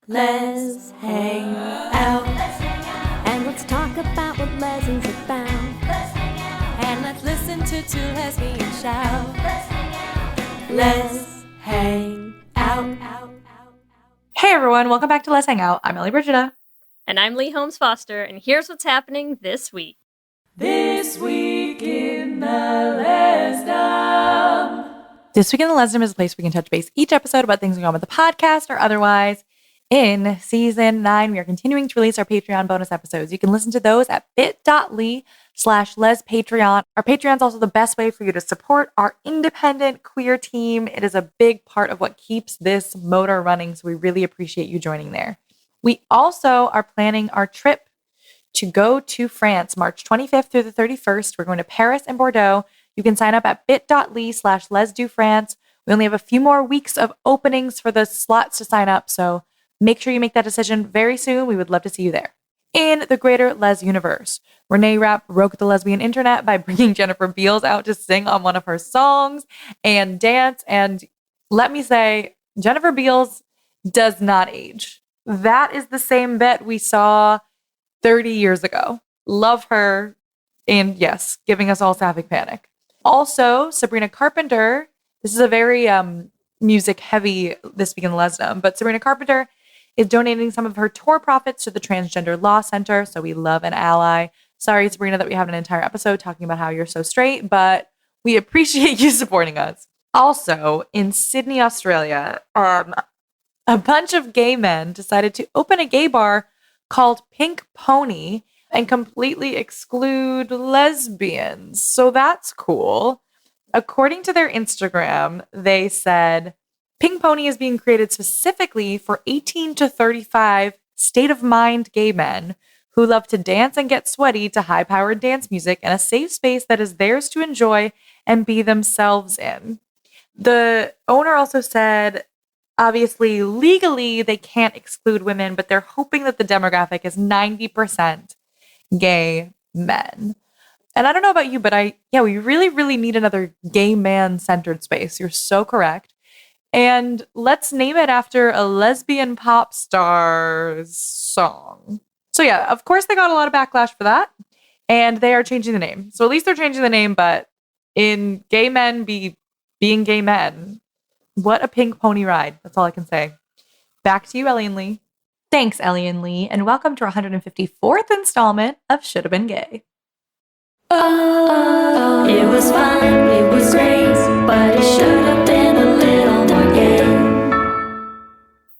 Lez Hang Out. And let's talk about what Lez is about. And let's listen to two lesbians shout. Lez Hang Out. Hey everyone, welcome back to Lez Hang Out. I'm Ellie Brigida. And I'm Leigh Holmes Foster, and here's what's happening this week. This week in the Lesdom. This week in the Lesdom is a place we can touch base each episode about things going on with the podcast or otherwise. In season 9, we are continuing to release our Patreon bonus episodes. You can listen to those at bit.ly/LezPatreon. Our Patreon is also the best way for you to support our independent queer team. It is a big part of what keeps this motor running, so we really appreciate you joining there. We also are planning our trip to go to France, March 25th through the 31st. We're going to Paris and Bordeaux. You can sign up at bit.ly/LesDoFrance. We only have a few more weeks of openings for the slots to sign up, so make sure you make that decision very soon. We would love to see you there. In the greater Lez universe, Renee Rapp broke the lesbian internet by bringing Jennifer Beals out to sing on one of her songs and dance. And let me say, Jennifer Beals does not age. That is the same bit we saw 30 years ago. Love her. And yes, giving us all sapphic panic. Also, Sabrina Carpenter. This is a very music heavy this week in the Lesdom, but Sabrina Carpenter is donating some of her tour profits to the Transgender Law Center. So we love an ally. Sorry, Sabrina, that we have an entire episode talking about how you're so straight, but we appreciate you supporting us. Also, in Sydney, Australia, a bunch of gay men decided to open a gay bar called Pink Pony and completely exclude lesbians. So that's cool. According to their Instagram, they said, Pink Pony is being created specifically for 18 to 35 state-of-mind gay men who love to dance and get sweaty to high-powered dance music in a safe space that is theirs to enjoy and be themselves in. The owner also said, obviously, legally, they can't exclude women, but they're hoping that the demographic is 90% gay men. And I don't know about you, but we really, really need another gay man-centered space. You're so correct. And let's name it after a lesbian pop star's song. So yeah, of course they got a lot of backlash for that. And they are changing the name. So at least they're changing the name, but in gay men being gay men, what a pink pony ride. That's all I can say. Back to you, Ellie and Leigh. Thanks, Ellie and Leigh, and welcome to our 154th installment of Shoulda Been Gay. Oh, it was fun, it was great, but it should have been a little more gay.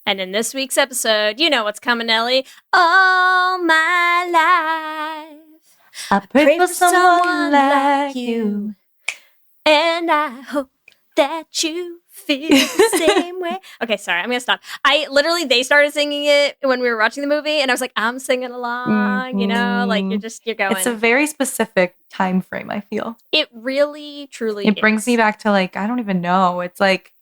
And in this week's episode, you know what's coming, Ellie. All my life, I pray for someone like you. and I hope that you feel the same way. Okay, sorry, I'm gonna stop. They started singing it when we were watching the movie, and I was like, I'm singing along, you know, like you're going. It's a very specific time frame, I feel. It really, truly It brings me back to I don't even know. It's like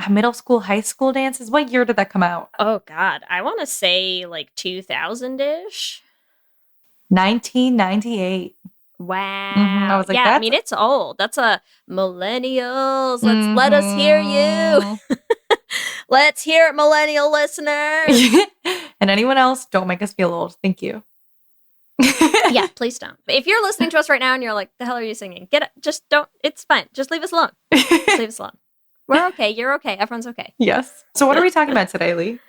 middle school, high school dances. What year did that come out? Oh, God. I want to say 2000-ish. 1998. Wow. I was like, yeah, I mean, it's old. That's a millennials. Let us hear you. Let's hear it, millennial listeners. And anyone else, don't make us feel old. Thank you. Yeah, please don't. If you're listening to us right now and you're like, the hell are you singing? Get it. Just don't. It's fine. Just leave us alone. Just leave us alone. We're okay. You're okay. Everyone's okay. Yes. So what are we talking about today, Leigh?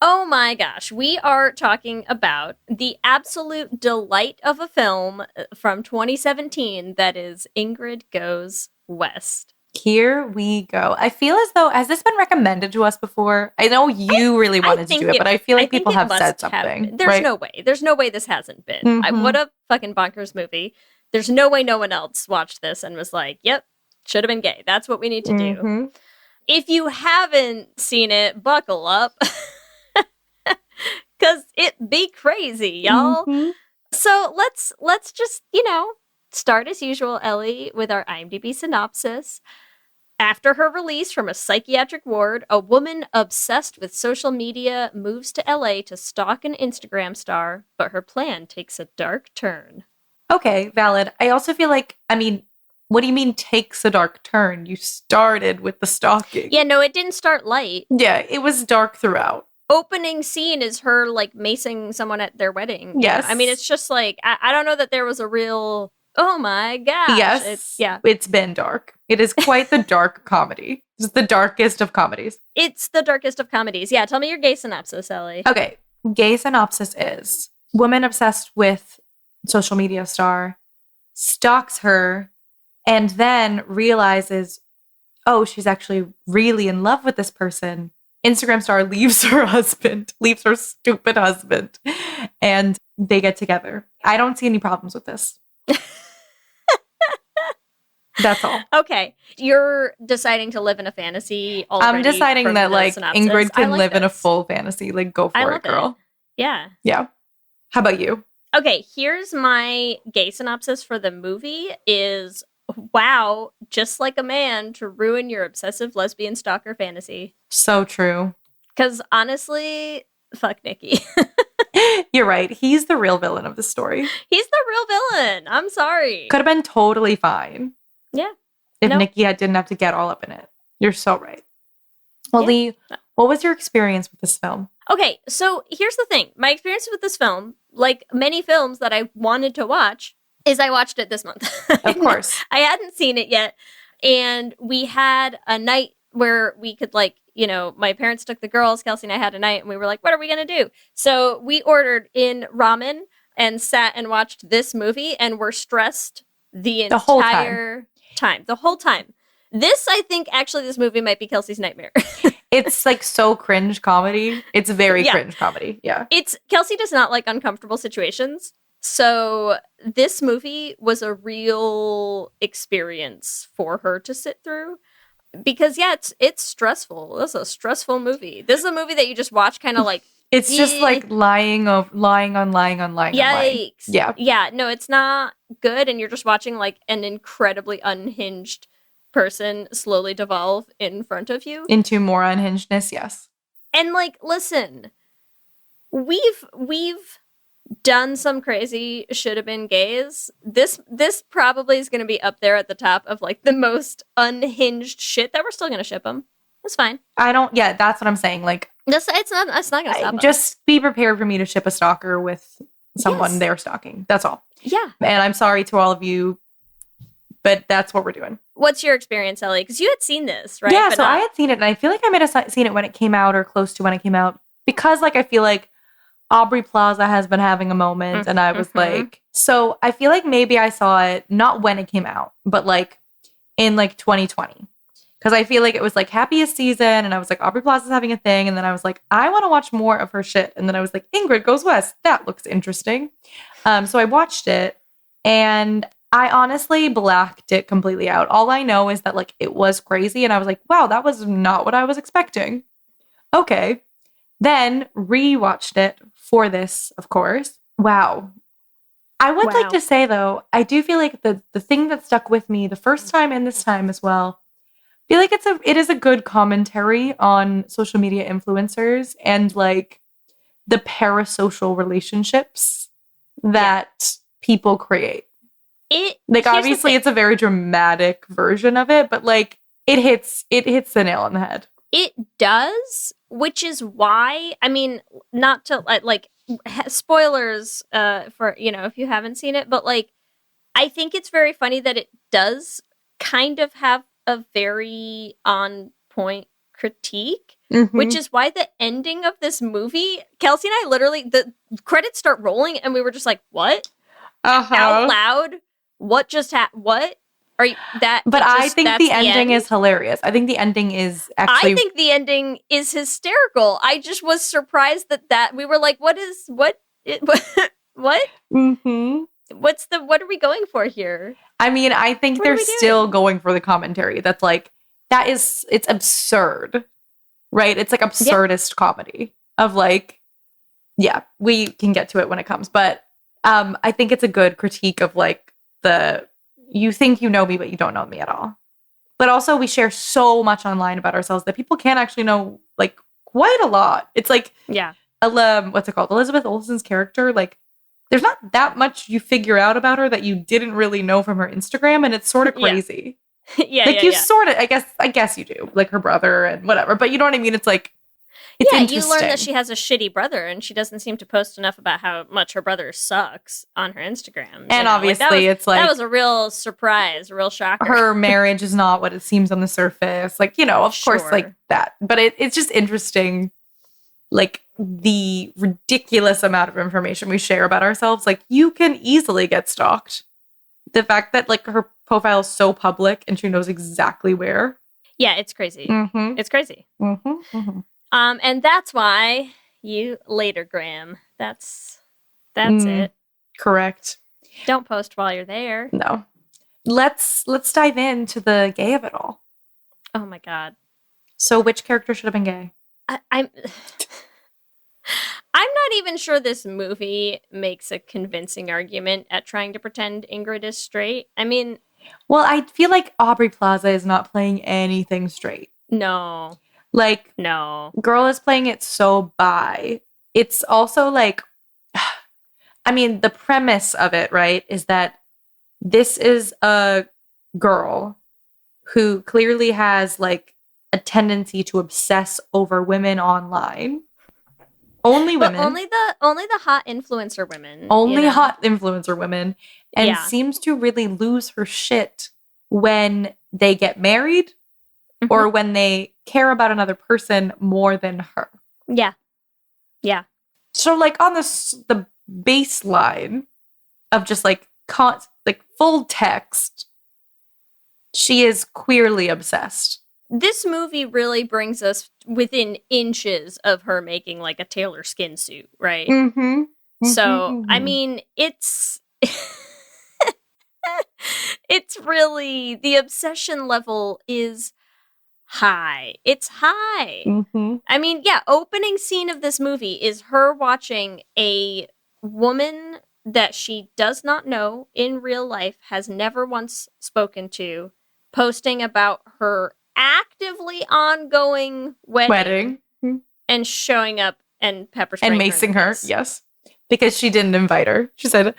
Oh my gosh. We are talking about the absolute delight of a film from 2017 that is Ingrid Goes West. Here we go. I feel as though, has this been recommended to us before? I know you really wanted to do it, but I feel like people have said something. There's right? no way. There's no way this hasn't been. What a fucking bonkers movie. There's no way no one else watched this and was like, yep, should have been gay. That's what we need to do. If you haven't seen it, buckle up. Because it be crazy, y'all. So let's just, start as usual, Ellie, with our IMDb synopsis. After her release from a psychiatric ward, a woman obsessed with social media moves to LA to stalk an Instagram star, but her plan takes a dark turn. Okay, valid. I also feel like, what do you mean takes a dark turn? You started with the stalking. Yeah, no, it didn't start light. Yeah, it was dark throughout. opening scene is her like macing someone at their wedding. Yes. I mean, it's just like, I don't know that there was a real, oh my gosh. Yes. Yeah. It's been dark. It is quite the dark comedy. It's the darkest of comedies. It's the darkest of comedies. Yeah. Tell me your gay synopsis, Ellie. Okay. Gay synopsis is woman obsessed with social media star stalks her and then realizes, oh, she's actually really in love with this person. Instagram star leaves her stupid husband, and they get together. I don't see any problems with this. That's all. Okay. You're deciding to live in a fantasy already. I'm deciding from that the like synopsis. Ingrid I can like live in a this. full fantasy. Like go I for love it, girl. Yeah. Yeah. How about you? Okay, here's my gay synopsis for the movie is, wow, just like a man to ruin your obsessive lesbian stalker fantasy. So true. Because honestly, fuck Nikki. You're right. He's the real villain of the story. He's the real villain. I'm sorry. Could have been totally fine. Yeah. If No. Nikki didn't have to get all up in it. You're so right. Well, Yeah. Leigh, what was your experience with this film? Okay, so here's the thing. My experience with this film, like many films that I wanted to watch, is I watched it this month. Of course. I hadn't seen it yet. And we had a night where we could like, you know, my parents took the girls, Kelsey and I had a night, and we were like, what are we going to do? So we ordered in ramen and sat and watched this movie and were stressed the whole entire time. The whole time. This, I think, actually, this movie might be Kelsey's nightmare. It's like so cringe comedy. It's very Yeah. cringe comedy. Yeah. Kelsey does not like uncomfortable situations. So this movie was a real experience for her to sit through. Because yeah, it's stressful. This is a stressful movie. This is a movie that you just watch kind of like It's just like lying. yikes. Yeah. Yeah, no, it's not good, and you're just watching like an incredibly unhinged person slowly devolve in front of you. Into more unhingedness, yes. And like, listen, we've done some crazy should have been gays. This probably is going to be up there at the top of like the most unhinged shit that we're still going to ship them. It's fine. Yeah, that's what I'm saying. Like, It's not going to stop us. just be prepared for me to ship a stalker with someone Yes. they're stalking. That's all. Yeah. And I'm sorry to all of you, but that's what we're doing. What's your experience, Ellie? Because you had seen this, right? Yeah, But so not- I had seen it, and I feel like I might have seen it when it came out or close to when it came out. Because, like, I feel like Aubrey Plaza has been having a moment, and I was Mhm. like... So I feel like maybe I saw it, not when it came out, but, like, in, like, 2020. Because I feel like it was, like, happiest season, and I was like, Aubrey Plaza's having a thing, and then I was like, I want to watch more of her shit. And then I was like, Ingrid Goes West. That looks interesting. So I watched it, and I honestly blacked it completely out. All I know is that, like, it was crazy, and I was like, wow, that was not what I was expecting. Okay. Then rewatched it for this, of course. Wow. I would like Wow. to say, though, I do feel like the thing that stuck with me the first time and this time as well, I feel like it is a good commentary on social media influencers and, like, the parasocial relationships that people create. Like, here's the obviously, thing. it's a very dramatic version of it, but, like, it hits the nail on the head. It does, which is why, I mean, not to like spoilers for, you know, if you haven't seen it, but like, I think it's very funny that it does kind of have a very on point critique, which is why the ending of this movie, Kelsey and I literally, the credits start rolling and we were just like, what? Out loud? What just happened? What? Are you that? But I think that's the ending end? is hilarious. I think the ending is actually... I think the ending is hysterical. I just was surprised that we were like, what? Mhm. What are we going for here? I mean, I think What are they're we doing? still going for the commentary. That's like, it's absurd, right? It's like absurdist comedy of like, yeah, we can get to it when it comes. But I think it's a good critique of like you think you know me, but you don't know me at all. But also we share so much online about ourselves that people can't actually know like quite a lot. It's like, Yeah. what's it called? Elizabeth Olsen's character, like, there's not that much you figure out about her that you didn't really know from her Instagram, and it's sort of Yeah. crazy. yeah. Like yeah, you yeah. sort of, I guess you do, like her brother and whatever. But you know what I mean? It's like You learn interesting. that she has a shitty brother, and she doesn't seem to post enough about how much her brother sucks on her Instagram. And obviously, it's like that was a real surprise, a real shocker. her marriage is not what it seems on the surface. Like, you know, of course, like that. But it's just interesting, like the ridiculous amount of information we share about ourselves. Like, you can easily get stalked. The fact that like her profile is so public and she knows exactly where. Yeah, it's crazy. Mm-hmm. It's crazy. Mm-hmm. Mm-hmm. And that's why you later, Graham. That's it. Correct. Don't post while you're there. No. Let's dive into the gay of it all. Oh my god. So which character should have been gay? I'm not even sure this movie makes a convincing argument at trying to pretend Ingrid is straight. I mean, well, I feel like Aubrey Plaza is not playing anything straight. No. Like, no. Girl is playing it so bi. It's also like, I mean, the premise of it, right, is that this is a girl who clearly has like a tendency to obsess over women online. Only women. But only the hot influencer women. Only hot influencer women. And Yeah. seems to really lose her shit when they get married or when they care about another person more than her. Yeah. Yeah. So like on the baseline of just like full text, she is queerly obsessed. This movie really brings us within inches of her making like a Taylor skin suit, right? Mm-hmm. So, I mean, it's it's really, the obsession level is high. It's high. Mm-hmm. I mean, yeah, opening scene of this movie is her watching a woman that she does not know in real life, has never once spoken to, posting about her actively ongoing wedding. And showing up and pepper spraying and macing her, face. yes, because she didn't invite her. She said,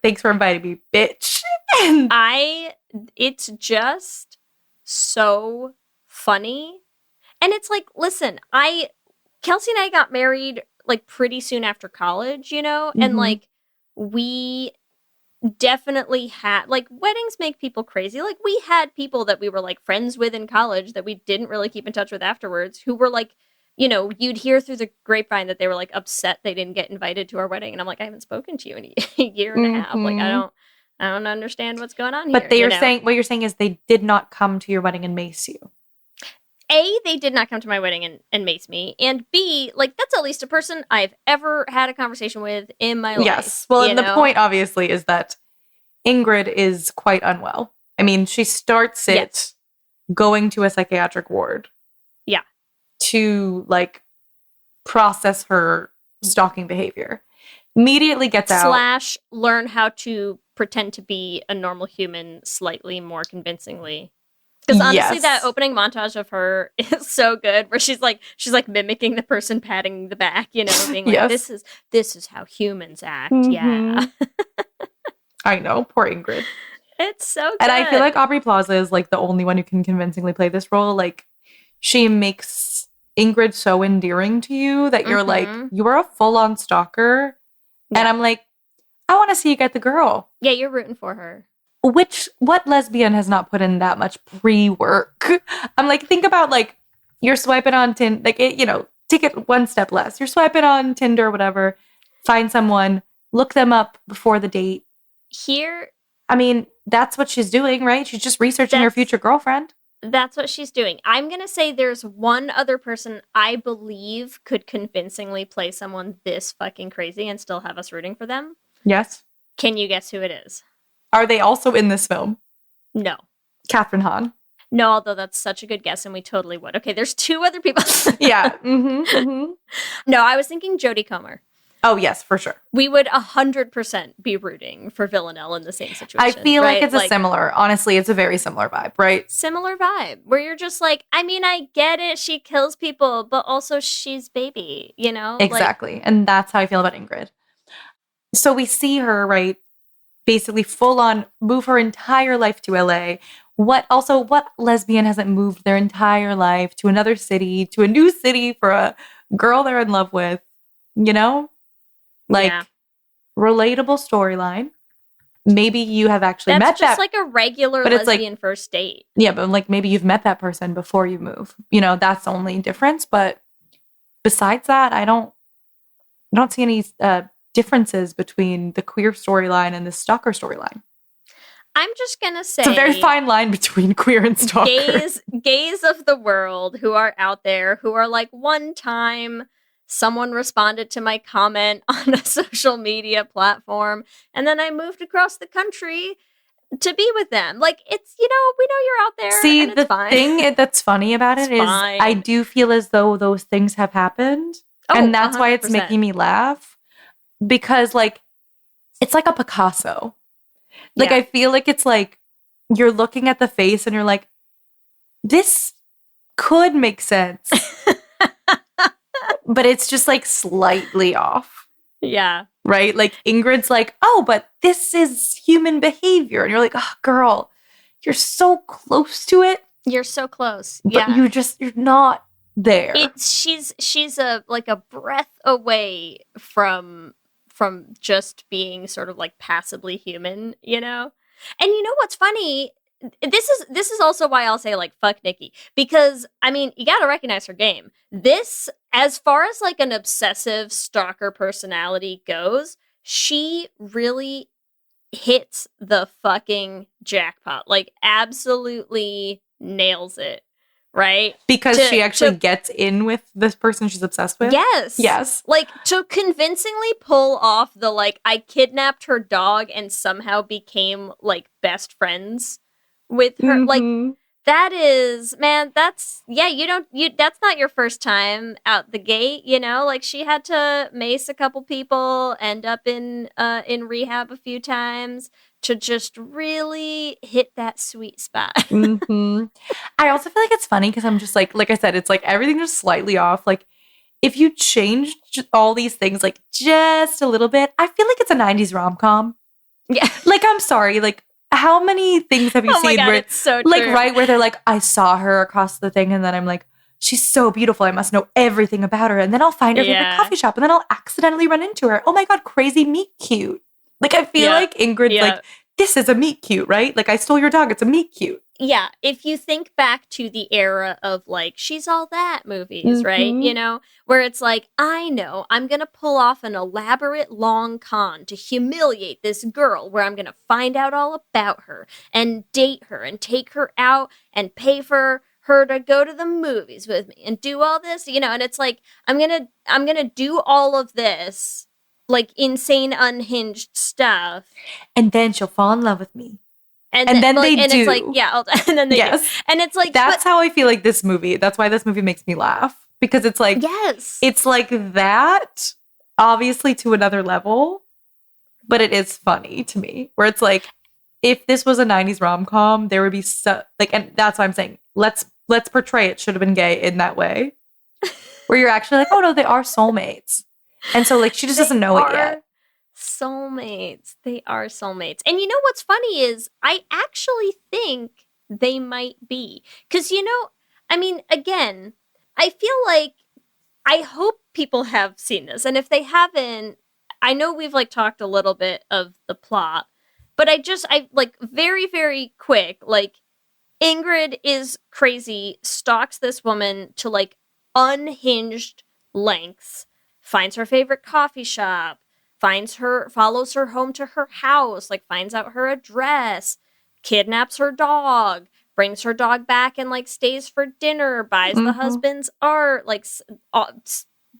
"Thanks for inviting me, bitch." And it's just so funny, and it's like, listen, Kelsey and I got married like pretty soon after college, you know, and like we definitely had, like, weddings make people crazy. Like, we had people that we were like friends with in college that we didn't really keep in touch with afterwards, who were like, you know, you'd hear through the grapevine that they were like upset they didn't get invited to our wedding, and I'm like, I haven't spoken to you in a year and a half. Like, I don't understand what's going on here. But what you're saying is they did not come to your wedding and mace you. A, they did not come to my wedding and mace me, and B, like, that's at least a person I've ever had a conversation with in my life. Yes. Well, and the point obviously is that Ingrid is quite unwell. I mean, she starts it going to a psychiatric ward. Yeah. To like process her stalking behavior. Immediately gets out. / learn how to pretend to be a normal human slightly more convincingly. Because honestly, that opening montage of her is so good, where she's like mimicking the person patting the back, you know, being like, this is how humans act. Yeah. I know, poor Ingrid. It's so good. And I feel like Aubrey Plaza is like the only one who can convincingly play this role. Like, she makes Ingrid so endearing to you that you're like, you are a full-on stalker. Yeah. And I'm like, I want to see you get the girl. Yeah, you're rooting for her. What lesbian has not put in that much pre-work? I'm like, think about like, you're swiping on Tinder, like, you know, take it one step less. You're swiping on Tinder or whatever, find someone, look them up before the date. I mean, that's what she's doing, right? She's just researching her future girlfriend. That's what she's doing. I'm going to say there's one other person I believe could convincingly play someone this fucking crazy and still have us rooting for them. Yes. Can you guess who it is? Are they also in this film? No. Catherine Hahn. No, although that's such a good guess and we totally would. Okay, there's two other people. Yeah. No, I was thinking Jodie Comer. Oh, yes, for sure. We would 100% be rooting for Villanelle in the same situation. I feel like it's honestly, it's a very similar vibe, right? Similar vibe, where you're just like, I mean, I get it, she kills people, but also she's baby, you know? Exactly. And that's how I feel about Ingrid. So we see her, right, basically full on move her entire life to LA, what lesbian hasn't moved their entire life to another city, to a new city for a girl they're in love with, you know? Like, relatable storyline. Maybe you have actually met that. That's just like a regular lesbian first date. Yeah, but like maybe you've met that person before you move. You know, that's the only difference. But besides that, I don't see any differences between the queer storyline and the stalker storyline. I'm just going to say... It's a very fine line between queer and stalker. Gays of the world who are out there, who are like, one time someone responded to my comment on a social media platform, and then I moved across the country to be with them. Like, it's, we know you're out there. See, and it's the thing that's funny about it is I do feel as though those things have happened. And that's 100%. Why it's making me laugh. Because, like, it's like a Picasso. Like, I feel like it's like you're looking at the face and you're like, this could make sense. But it's just, like, slightly off. Yeah. Right? Like, Ingrid's like, oh, but this is human behavior. And you're like, oh, girl, you're so close to it. You're so close. But you're not there. She's a breath away from just being sort of like passively human, And you know what's funny? This is also why I'll say like fuck Nikki, because I mean you gotta recognize her game. This, as far as like an obsessive stalker personality goes, she really hits the fucking jackpot. Like absolutely nails it. Right? Because she actually gets in with this person she's obsessed with? Yes. Like, to convincingly pull off the, like, I kidnapped her dog and somehow became, like, best friends with her. Mm-hmm. Like, that is, man, that's not your first time out the gate, Like, she had to mace a couple people, end up in rehab a few times, to just really hit that sweet spot. Mm-hmm. I also feel like it's funny because I'm just like I said, it's like everything just slightly off. Like if you changed all these things like just a little bit, I feel like it's a 90s rom-com. Yeah. Like, I'm sorry. Like how many things have you seen God, where it's so like, true. Right, where they're like, I saw her across the thing and then I'm like, she's so beautiful. I must know everything about her. And then I'll find her at a coffee shop and then I'll accidentally run into her. Oh my God, crazy meet cute. Like, I feel like Ingrid's like, this is a meet cute, right? Like, I stole your dog. It's a meet cute. Yeah. If you think back to the era of, like, She's All That movies, Mm-hmm. right? Where it's like, I know I'm going to pull off an elaborate long con to humiliate this girl where I'm going to find out all about her and date her and take her out and pay for her to go to the movies with me and do all this, and it's like, I'm going to do all of this, like insane unhinged stuff, and then she'll fall in love with me, and then like, they and do. It's like, and then they do. And it's like, that's how I feel like this movie. That's why this movie makes me laugh, because it's like, it's like that, obviously to another level, but it is funny to me. Where it's like, if this was a 90s rom-com, there would be and that's why I'm saying let's portray it should have been gay in that way, where you're actually like, oh no, they are soulmates. And so, like, she just doesn't know it yet. Soulmates. They are soulmates. And you know what's funny is I actually think they might be. Because, I mean, again, I feel like I hope people have seen this. And if they haven't, I know we've, like, talked a little bit of the plot. But I like, very, very quick, like, Ingrid is crazy, stalks this woman to, like, unhinged lengths. Finds her favorite coffee shop, follows her home to her house, like finds out her address, kidnaps her dog, brings her dog back and like stays for dinner, buys the husband's art, like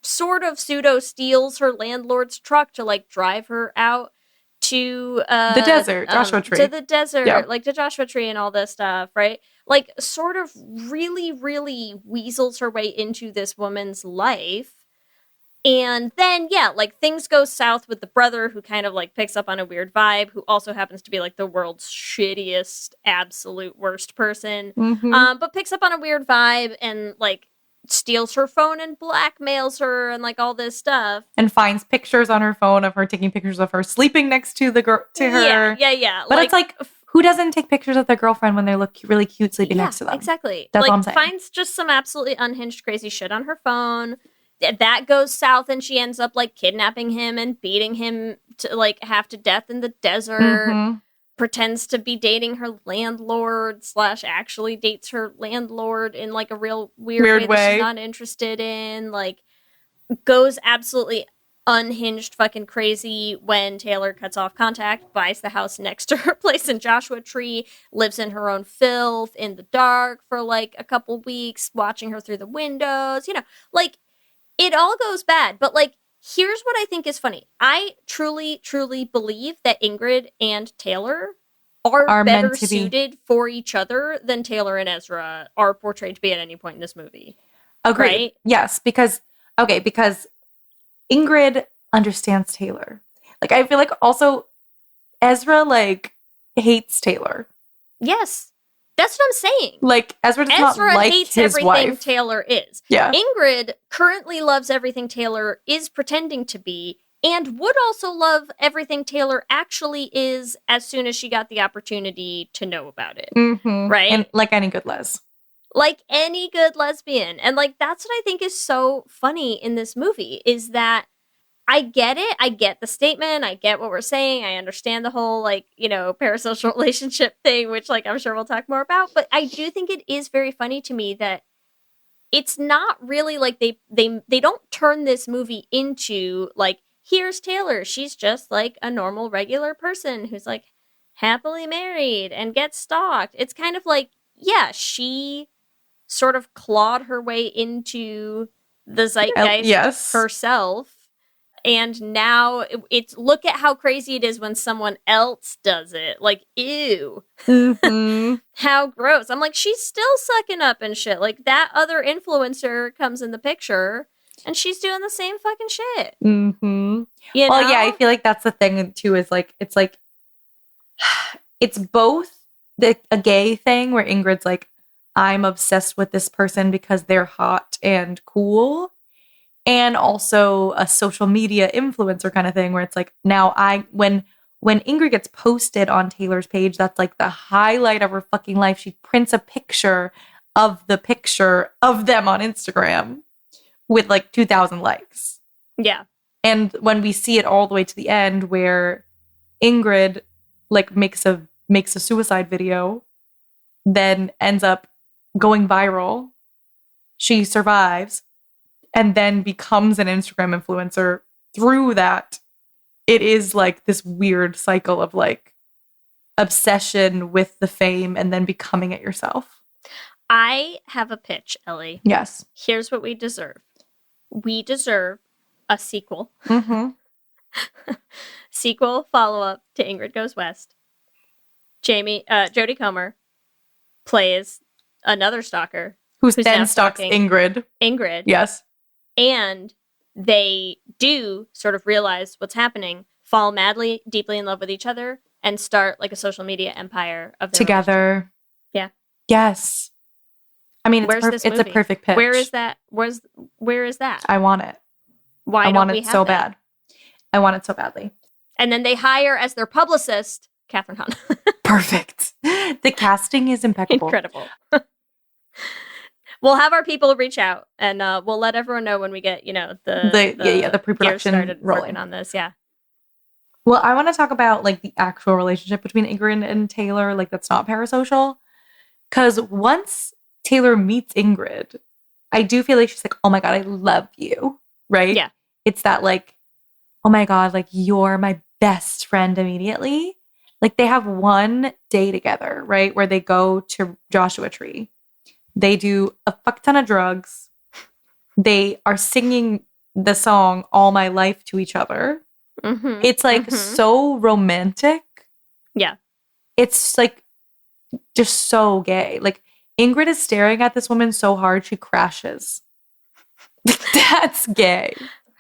sort of pseudo steals her landlord's truck to like drive her out to the desert, Joshua Tree. To the desert, like to Joshua Tree and all this stuff, right? Like sort of really, really weasels her way into this woman's life. And then, like, things go south with the brother who kind of, like, picks up on a weird vibe, who also happens to be, like, the world's shittiest, absolute worst person. But picks up on a weird vibe and, like, steals her phone and blackmails her and, like, all this stuff. And finds pictures on her phone of her taking pictures of her sleeping next to the girl, to her. Yeah. But like, it's like, Who doesn't take pictures of their girlfriend when they look really cute sleeping next to them? Exactly. That's like, all I'm saying. Finds just some absolutely unhinged crazy shit on her phone. That goes south and she ends up like kidnapping him and beating him to like half to death in the desert. Pretends to be dating her landlord / actually dates her landlord in like a real weird way that she's not interested in. Like, goes absolutely unhinged fucking crazy when Taylor cuts off contact, buys the house next to her place in Joshua Tree, lives in her own filth in the dark for like a couple weeks, watching her through the windows, like it all goes bad. But like, here's what I think is funny. I truly, truly believe that Ingrid and Taylor are better suited for each other than Taylor and Ezra are portrayed to be at any point in this movie. Agreed. Right? Yes, because Ingrid understands Taylor. Like, I feel like also Ezra, like, hates Taylor. Yes. That's what I'm saying. Like, Ezra does not like hates his everything wife. Taylor is. Yeah. Ingrid currently loves everything Taylor is pretending to be, and would also love everything Taylor actually is as soon as she got the opportunity to know about it. Right? And like any good Les. Like any good lesbian. And like, that's what I think is so funny in this movie, is that I get it. I get the statement. I get what we're saying. I understand the whole, like, parasocial relationship thing, which, like, I'm sure we'll talk more about. But I do think it is very funny to me that it's not really like they don't turn this movie into, like, here's Taylor. She's just, like, a normal, regular person who's, like, happily married and gets stalked. It's kind of like, yeah, she sort of clawed her way into the zeitgeist herself. And now it's, look at how crazy it is when someone else does it. Like, ew. How gross. I'm like, she's still sucking up and shit. Like, that other influencer comes in the picture and she's doing the same fucking shit. Well, yeah, I feel like that's the thing too, is like, it's both a gay thing where Ingrid's like, I'm obsessed with this person because they're hot and cool. And also a social media influencer kind of thing where it's like, now when Ingrid gets posted on Taylor's page, that's like the highlight of her fucking life. She prints a picture of the picture of them on Instagram with like 2,000 likes. Yeah. And when we see it all the way to the end where Ingrid like makes a suicide video, then ends up going viral, she survives, and then becomes an Instagram influencer through that. It is like this weird cycle of like obsession with the fame and then becoming it yourself. I have a pitch, Ellie. Yes. Here's what we deserve. We deserve a sequel. Sequel follow-up to Ingrid Goes West. Jodie Comer plays another stalker. Who's then stalks Ingrid. Yes. And they do sort of realize what's happening, fall madly, deeply in love with each other, and start like a social media empire of their together. Yeah. Yes. I mean, it's a perfect pitch. Where is that? Where is that? I want it. Why don't we have that? I want it so bad. I want it so badly. And then they hire as their publicist Catherine Hahn. Perfect. The casting is impeccable. Incredible. We'll have our people reach out, and we'll let everyone know when we get, the pre-production started rolling working on this. Yeah. Well, I want to talk about like the actual relationship between Ingrid and Taylor, like that's not parasocial. Because once Taylor meets Ingrid, I do feel like she's like, oh my God, I love you. Right? Yeah. It's that like, oh my God, like you're my best friend immediately. Like they have one day together, right? Where they go to Joshua Tree. They do a fuck ton of drugs. They are singing the song All My Life to each other. It's like so romantic. Yeah. It's like just so gay. Like Ingrid is staring at this woman so hard she crashes. That's gay.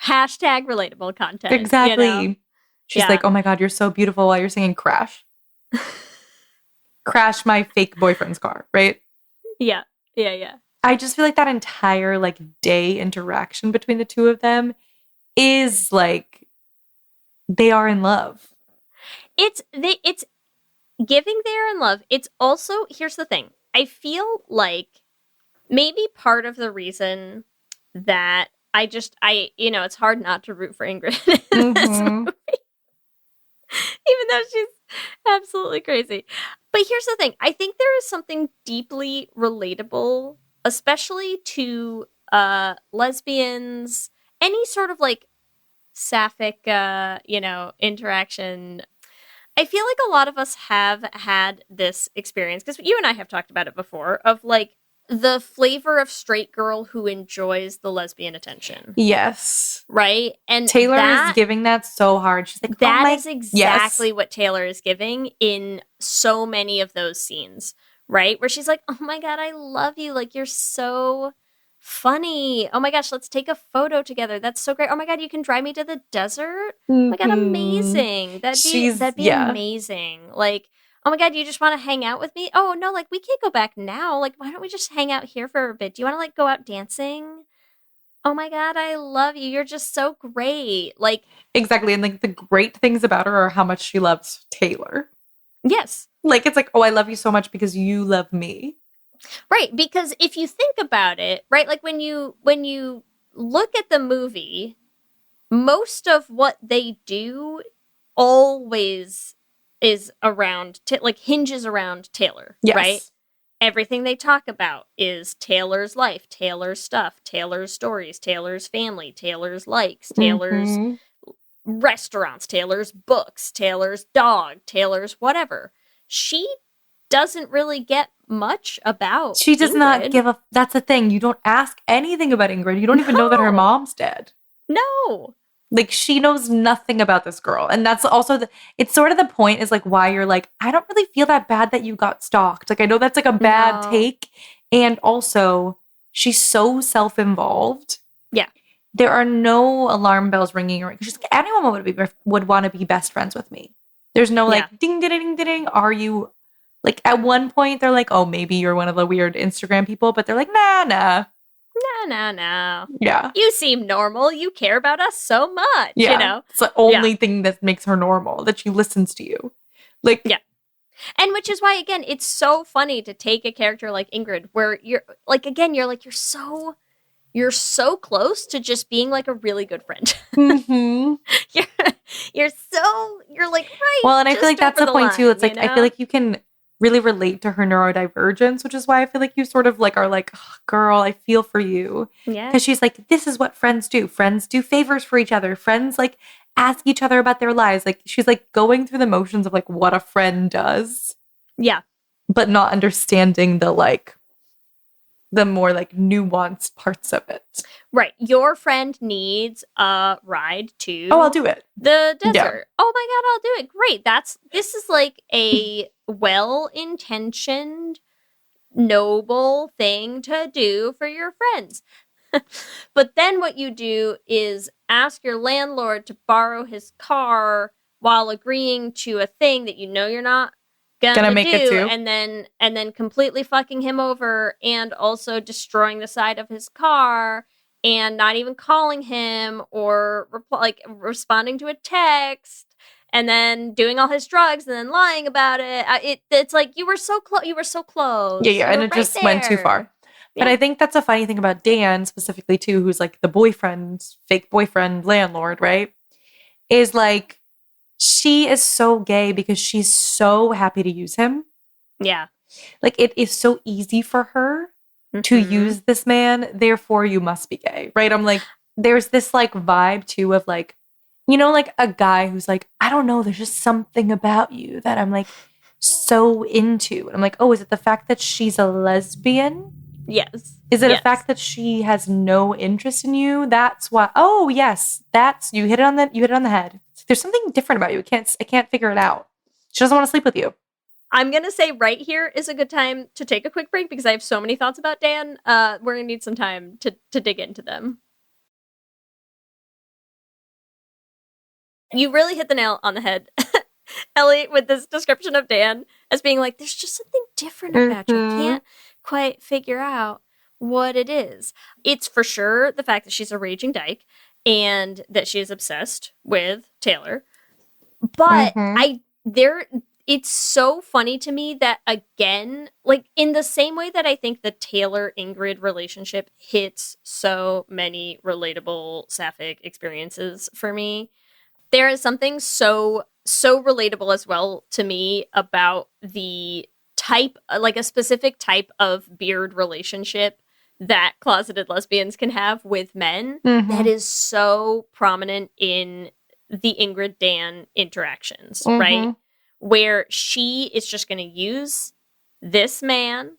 Hashtag relatable content. Exactly. She's like, oh my God, you're so beautiful while you're singing Crash. Crash my fake boyfriend's car, right? Yeah. Yeah. I just feel like that entire like day interaction between the two of them is like they are in love. It's giving there in love. It's also, here's the thing. I feel like maybe part of the reason that it's hard not to root for Ingrid in this movie, even though she's absolutely crazy. But here's the thing. I think there is something deeply relatable, especially to lesbians, any sort of like sapphic, interaction. I feel like a lot of us have had this experience, because you and I have talked about it before, of like the flavor of straight girl who enjoys the lesbian attention. Yes. Right? And Taylor is giving that so hard. She's like, that is exactly what Taylor is giving in so many of those scenes, right? Where she's like, oh my God, I love you. Like, you're so funny. Oh my gosh, let's take a photo together. That's so great. Oh my God, you can drive me to the desert. Oh my God, amazing. That'd be amazing. Like, oh my God, you just want to hang out with me? Oh no, like we can't go back now. Like, why don't we just hang out here for a bit? Do you want to like go out dancing? Oh my God, I love you. You're just so great. Like, exactly. And like the great things about her are how much she loves Taylor. Yes. Like, it's like, oh, I love you so much because you love me. Right, because if you think about it, right, like when you look at the movie, most of what they do always is around, hinges around Taylor, yes. Right? Everything they talk about is Taylor's life, Taylor's stuff, Taylor's stories, Taylor's family, Taylor's likes, Taylor's restaurants, Taylor's books, Taylor's dog, Taylor's whatever. She doesn't really get much about She does Ingrid. Not give a... That's the thing. You don't ask anything about Ingrid. You don't even know that her mom's dead. No. Like, she knows nothing about this girl. And that's also it's sort of the point is like why you're like, I don't really feel that bad that you got stalked. Like, I know that's like a bad take. And also, she's so self-involved. Yeah. There are no alarm bells ringing. She's like, anyone would want to be best friends with me. There's no like, ding, ding, ding, ding, ding. Are you... Like, at one point, they're like, oh, maybe you're one of the weird Instagram people. But they're like, nah. No. Yeah. You seem normal. You care about us so much, yeah. You know? It's the only thing that makes her normal, that she listens to you. Like, yeah. And which is why, again, it's so funny to take a character like Ingrid, where you're, like, again, you're so close to just being, like, a really good friend. Mm-hmm. you're like, right. Well, and I feel like that's the point, too. It's like, I feel like you can really relate to her neurodivergence, which is why I feel like you sort of like are like, oh, girl, I feel for you. Yeah. Because she's like, this is what friends do. Friends do favors for each other. Friends like ask each other about their lives. Like, she's like going through the motions of like what a friend does. Yeah. But not understanding the more like nuanced parts of it. Right. Your friend needs a ride to I'll do it. The desert. Yeah. Oh my God, I'll do it. Great. This is like a well-intentioned, noble thing to do for your friends. But then what you do is ask your landlord to borrow his car while agreeing to a thing that you know you're not gonna make do, it too. and then completely fucking him over, and also destroying the side of his car, and not even calling him or responding to a text, and then doing all his drugs and then lying about it. It's like you were so close. You were so close. Yeah, and it just went too far. But I think that's a funny thing about Dan specifically too, who's like the fake boyfriend landlord, right? Is like, she is so gay because she's so happy to use him. Yeah. Like, it is so easy for her to use this man, therefore you must be gay, right? I'm like, there's this like vibe too of like, you know, like a guy who's like, I don't know, there's just something about you that I'm like so into. And I'm like, oh, is it the fact that she's a lesbian? Yes. Is it a fact that she has no interest in you? That's why. Oh, yes. You hit it on the head. There's something different about you. I can't figure it out. She doesn't want to sleep with you. I'm going to say right here is a good time to take a quick break because I have so many thoughts about Dan. We're going to need some time to dig into them. You really hit the nail on the head, Ellie, with this description of Dan as being like, there's just something different about you. I can't quite figure out what it is. It's for sure the fact that she's a raging dyke and that she is obsessed with Taylor. But it's so funny to me that, again, like in the same way that I think the Taylor Ingrid relationship hits so many relatable sapphic experiences for me, there is something so relatable as well to me about the type, like a specific type of beard relationship that closeted lesbians can have with men that is so prominent in the Ingrid Dan interactions, right? Where she is just going to use this man,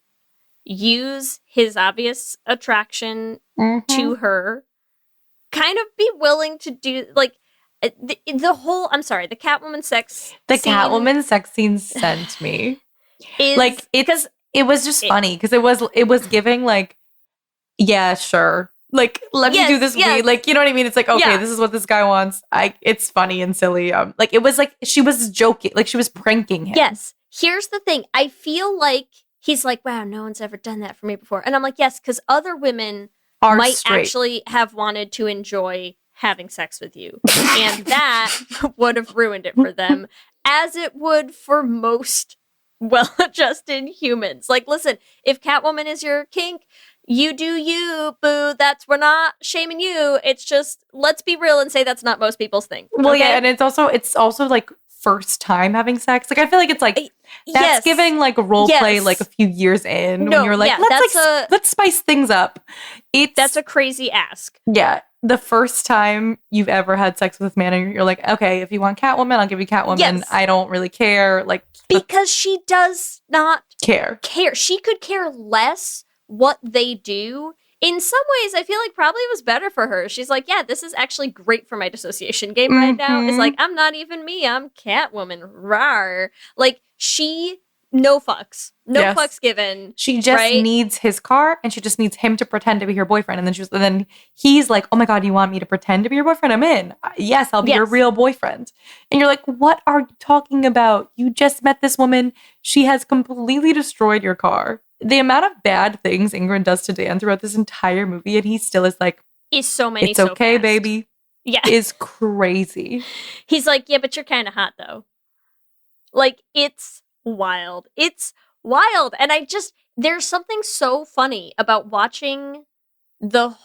use his obvious attraction to her, kind of be willing to do, like, the whole, I'm sorry, the Catwoman sex The scene Catwoman sex scene sent me. is, Like, it was just funny because it was giving, like, yeah, sure. Like, let me do this weed. Like, you know what I mean? It's like, okay, this is what this guy wants. It's funny and silly. Like, it was like she was joking. Like, she was pranking him. Yes. Here's the thing. I feel like he's like, wow, no one's ever done that for me before. And I'm like, yes, because other women might straight. actually have wanted to enjoy having sex with you. And that would have ruined it for them, as it would for most well-adjusted humans. Like, listen, if Catwoman is your kink, you do you, boo. We're not shaming you. It's just, let's be real and say that's not most people's thing. Well, okay? yeah, and it's also like first time having sex. Like, I feel like it's like that's giving like role play like a few years in when you're like, let's spice things up. That's a crazy ask. Yeah. The first time you've ever had sex with a man and you're like, okay, if you want Catwoman, I'll give you Catwoman. Yes. I don't really care. Like, because she does not care. She could care less what they do. In some ways, I feel like probably it was better for her. She's like, yeah, this is actually great for my dissociation game right now. It's like, I'm not even me. I'm Catwoman. Rawr. Like, no fucks. No fucks given. She just needs his car and she just needs him to pretend to be her boyfriend. And then he's like, oh my God, you want me to pretend to be your boyfriend? I'm in. Yes, I'll be your real boyfriend. And you're like, what are you talking about? You just met this woman. She has completely destroyed your car. The amount of bad things Ingrid does to Dan throughout this entire movie, and he still is like, it's so many. It's okay, fast. baby. Yeah. Is crazy. He's like, yeah, but you're kind of hot though. Like, it's wild. It's wild. And there's something so funny about watching the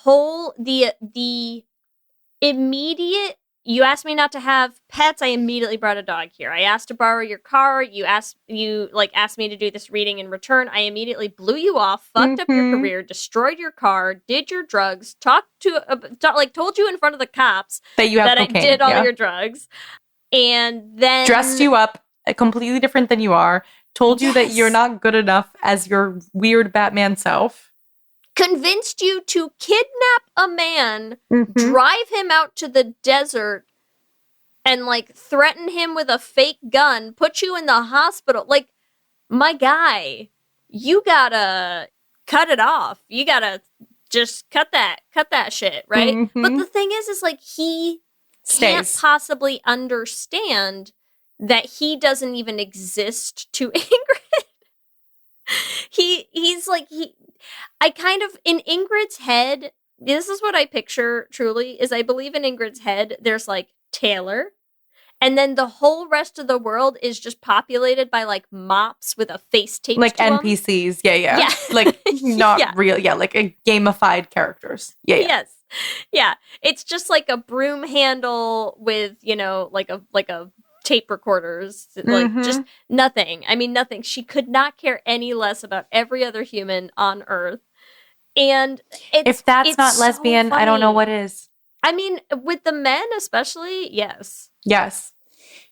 immediate, you asked me not to have pets, I immediately brought a dog here. I asked to borrow your car, you asked me to do this reading in return. I immediately blew you off, fucked up your career, destroyed your car, did your drugs, told you in front of the cops that you have that cocaine, I did all your drugs, and then dressed you up completely different than you are, told you that you're not good enough as your weird Batman self. Convinced you to kidnap a man, drive him out to the desert, and, like, threaten him with a fake gun, put you in the hospital. Like, my guy, you gotta cut it off. You gotta just cut that shit, right? But the thing is like, he can't possibly understand that he doesn't even exist to Ingrid. He's like, I kind of, in Ingrid's head, this is what I picture truly, is I believe in Ingrid's head, there's like Taylor, and then the whole rest of the world is just populated by like mops with a face taped like to NPCs. them. Yeah. Like not real. Yeah. Like a gamified characters. Yeah. Yes. Yeah. It's just like a broom handle with, like a tape recorders, like just nothing. I mean, nothing. She could not care any less about every other human on Earth. And if that's not so lesbian, funny. I don't know what is. I mean, with the men especially, yes. Yes.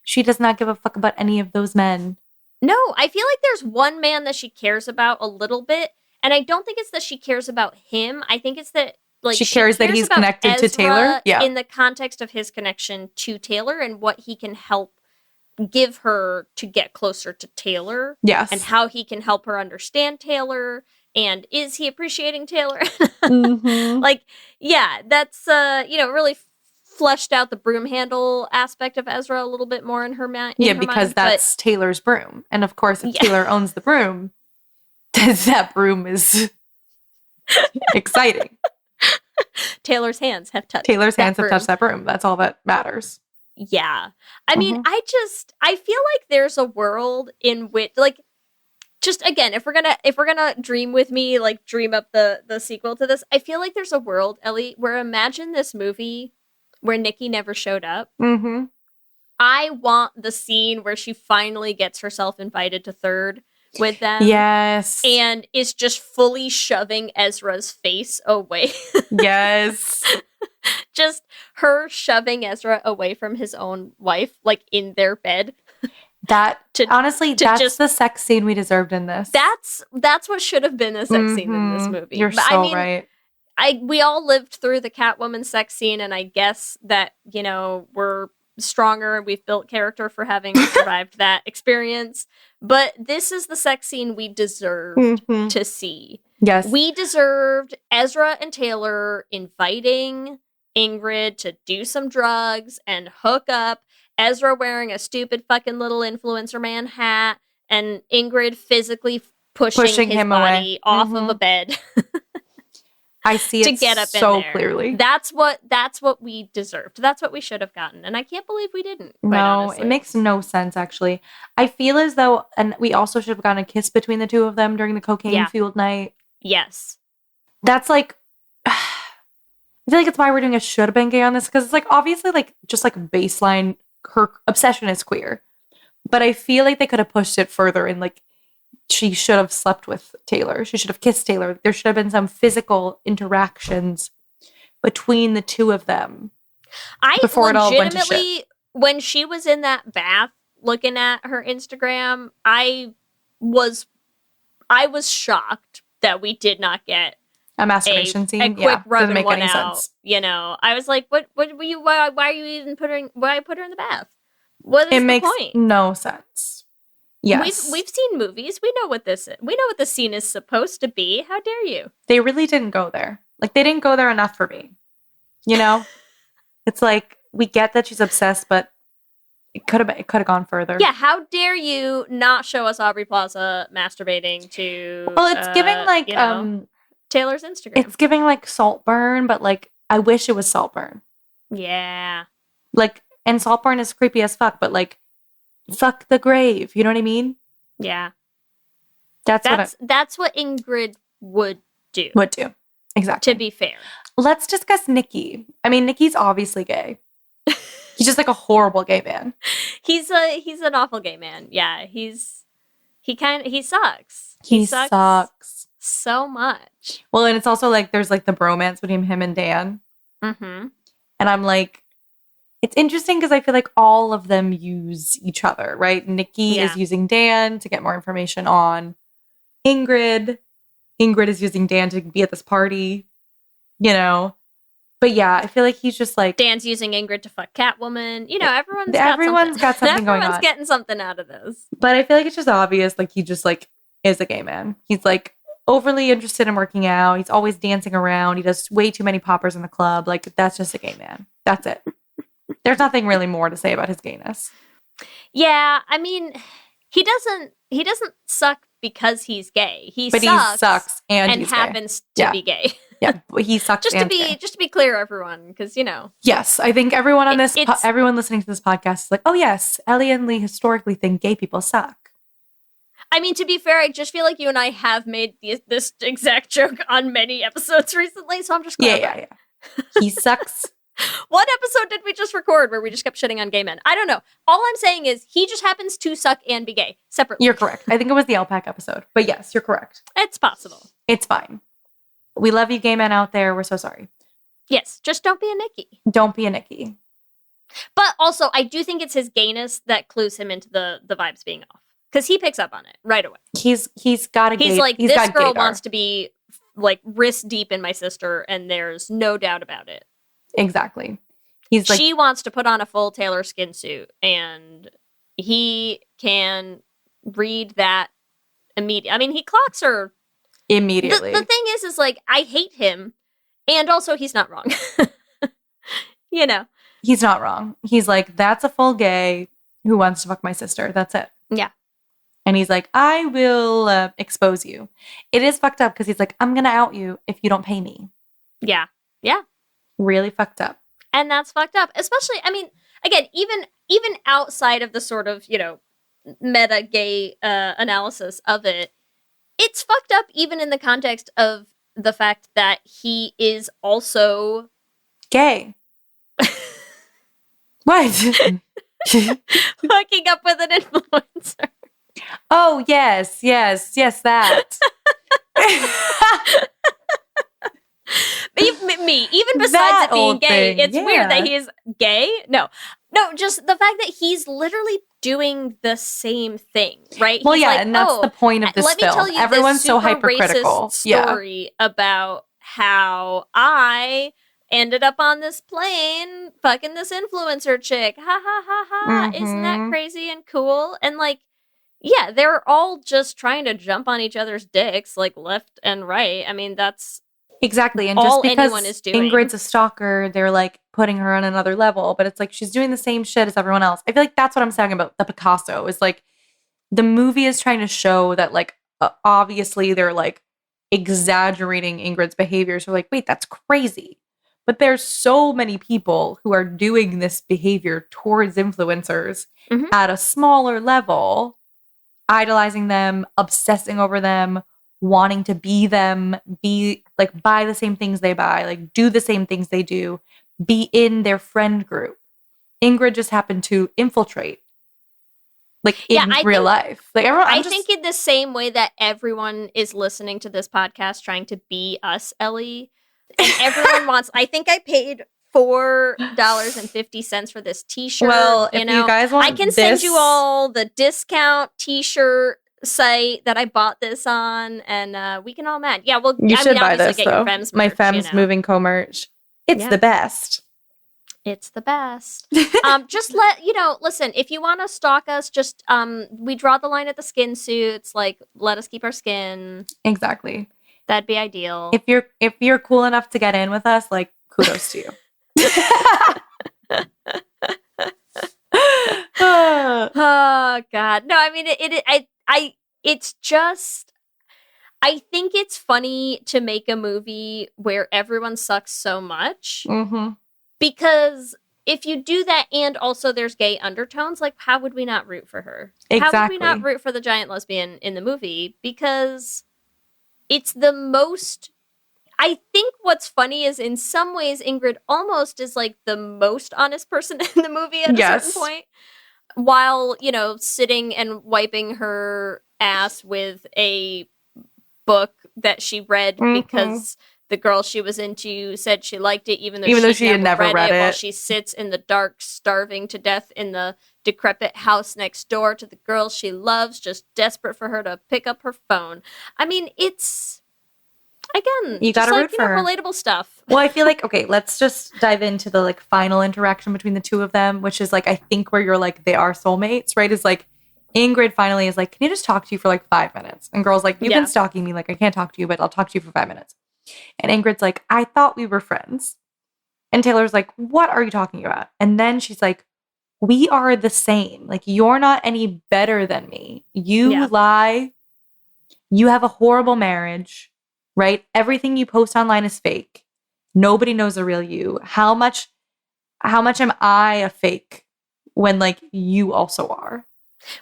She does not give a fuck about any of those men. No, I feel like there's one man that she cares about a little bit, and I don't think it's that she cares about him. I think it's that she cares that he's connected to Taylor. Yeah. In the context of his connection to Taylor and what he can help give her to get closer to Taylor. Yes. And how he can help her understand Taylor. And is he appreciating Taylor? Like, yeah, that's, really fleshed out the broom handle aspect of Ezra a little bit more in her mind. Yeah, because that's Taylor's broom. And of course, if Taylor owns the broom, that broom is exciting. Taylor's hands have touched that broom. That's all that matters. Yeah. I mean, I feel like there's a world in which, like, just again, if we're gonna dream with me, like dream up the sequel to this, I feel like there's a world, Ellie, where imagine this movie where Nikki never showed up. Mm-hmm. I want the scene where she finally gets herself invited to third with them. Yes. And is just fully shoving Ezra's face away. Yes. Just her shoving Ezra away from his own wife, like in their bed. Honestly, that's the sex scene we deserved in this. That's what should have been the sex scene in this movie. You're right. We all lived through the Catwoman sex scene, and I guess that, you know, we're stronger. We've built character for having survived that experience. But this is the sex scene we deserved to see. Yes. We deserved Ezra and Taylor inviting Ingrid to do some drugs and hook up. Ezra wearing a stupid fucking little influencer man hat, and Ingrid physically pushing his body off of a bed. I see it to get up so in there. Clearly. That's what we deserved. That's what we should have gotten. And I can't believe we didn't. No, honestly. It makes no sense, actually. I feel as though, and we also should have gotten a kiss between the two of them during the cocaine-fueled night. Yes. That's like, I feel like it's why we're doing a should have been gay on this, because it's like, obviously, like, just like baseline, her obsession is queer. But I feel like they could have pushed it further in, like, she should have slept with Taylor. She should have kissed Taylor. There should have been some physical interactions between the two of them. Before it all went to shit. When she was in that bath looking at her Instagram, I was shocked that we did not get a masturbation scene. A quick rub and one out. Sense. You know, I was like, why are you even why put her in the bath? What is the point? It makes no sense. Yes. We've seen movies. We know what this is. We know what the scene is supposed to be. How dare you? They really didn't go there. Like, they didn't go there enough for me. You know? It's like, we get that she's obsessed, but it could have gone further. Yeah, how dare you not show us Aubrey Plaza masturbating to it's giving like Taylor's Instagram. It's giving like Saltburn, but like I wish it was Saltburn. Yeah. Like, and Saltburn is creepy as fuck, but like fuck the grave. You know what I mean? Yeah. That's what Ingrid would do. Exactly. To be fair. Let's discuss Nikki. I mean, Nikki's obviously gay. He's just like a horrible gay man. He's an awful gay man. Yeah, he sucks. He sucks so much. Well, and it's also like there's like the bromance between him and Dan. Mm-hmm. And I'm like, it's interesting because I feel like all of them use each other, right? Nikki is using Dan to get more information on Ingrid. Ingrid is using Dan to be at this party, you know? But yeah, I feel like he's just like... Dan's using Ingrid to fuck Catwoman. You know, everyone's got something going on. Everyone's getting something out of this. But I feel like it's just obvious, like, he just, like, is a gay man. He's, like, overly interested in working out. He's always dancing around. He does way too many poppers in the club. Like, that's just a gay man. That's it. There's nothing really more to say about his gayness. Yeah, I mean, he doesn't suck because he's gay. He sucks and he's happens to be gay. Yeah, he sucks. Just to be clear, everyone, because you know. Yes, I think everyone on this, everyone listening to this podcast is like, oh yes, Ellie and Leigh historically think gay people suck. I mean, to be fair, I just feel like you and I have made this exact joke on many episodes recently, so I'm just glad. Yeah. He sucks. What episode did we just record where we just kept shitting on gay men? I don't know. All I'm saying is he just happens to suck and be gay separately. You're correct. I think it was the Alpac episode. But yes, you're correct. It's possible. It's fine. We love you, gay men out there. We're so sorry. Yes, just don't be a Nikki. Don't be a Nikki. But also, I do think it's his gayness that clues him into the vibes being off. Because he picks up on it right away. He's got a gay... He's like, this girl wants to be like wrist deep in my sister, and there's no doubt about it. Exactly. He's like, she wants to put on a full Taylor skin suit, and he can read that immediately. I mean, he clocks her immediately. The thing is like, I hate him, and also he's not wrong. You know, he's not wrong. He's like, that's a full gay who wants to fuck my sister. That's it. Yeah. And he's like, I will expose you. It is fucked up because he's like, I'm gonna out you if you don't pay me. Yeah. Really fucked up. And that's fucked up. Especially, I mean, again, even outside of the sort of, meta gay analysis of it, it's fucked up even in the context of the fact that he is also gay. What? hooking up with an influencer. Oh, yes, that. Even besides That it being old gay, thing, it's weird that yeah. he's gay. No, just the fact that he's literally doing the same thing, right? Well, He's yeah, like, and that's the point of this let film. me tell you Everyone's this so super hypercritical. racist story about how I ended up on this plane fucking this influencer chick. Ha ha ha ha. Isn't that crazy and cool? And like, yeah, they're all just trying to jump on each other's dicks, like left and right. I mean, that's exactly. And all just because anyone is doing. Ingrid's a stalker, they're like putting her on another level. But it's like she's doing the same shit as everyone else. I feel like that's what I'm saying about the Picasso. Is like the movie is trying to show that like obviously they're like exaggerating Ingrid's behavior. So like, wait, that's crazy. But there's so many people who are doing this behavior towards influencers at a smaller level, idolizing them, obsessing over them, wanting to be them, be like buy the same things they buy, like do the same things they do, be in their friend group. Ingrid just happened to infiltrate, like in real life. Like everyone, I think in the same way that everyone is listening to this podcast trying to be us, Ellie, and everyone wants. I think I paid $4.50 for this T-shirt. Well, if you guys want, I can send you all the discount T-shirt site that I bought this on, and we can all match. Yeah, well, you should buy obviously this get though. Your Femmes My merch, Femmes Moving Co merch. It's the best. It's the best. Just listen, if you want to stalk us, just we draw the line at the skin suits. Like, let us keep our skin. Exactly. That'd be ideal. If you're cool enough to get in with us, like kudos to you. Oh God, no! I mean, it's just. I think it's funny to make a movie where everyone sucks so much. Because if you do that and also there's gay undertones, like how would we not root for her? Exactly. How would we not root for the giant lesbian in the movie? Because it's the most... I think what's funny is in some ways Ingrid almost is like the most honest person in the movie at a certain point. While, sitting and wiping her ass with a book that she read because... the girl she was into said she liked it, even though she had never read it. While she sits in the dark, starving to death in the decrepit house next door to the girl she loves, just desperate for her to pick up her phone. I mean, it's, again, you gotta root for her. Relatable stuff. Well, I feel like, okay, let's just dive into the like final interaction between the two of them, which is like, I think where you're like, they are soulmates, right? Is like, Ingrid finally is like, can you just talk to you for like 5 minutes? And girl's like, you've been stalking me. Like, I can't talk to you, but I'll talk to you for 5 minutes. And Ingrid's like, I thought we were friends. And Taylor's like, what are you talking about? And then she's like, we are the same. Like, you're not any better than me. You lie. You have a horrible marriage, right? Everything you post online is fake. Nobody knows the real you. How much am I a fake when like you also are?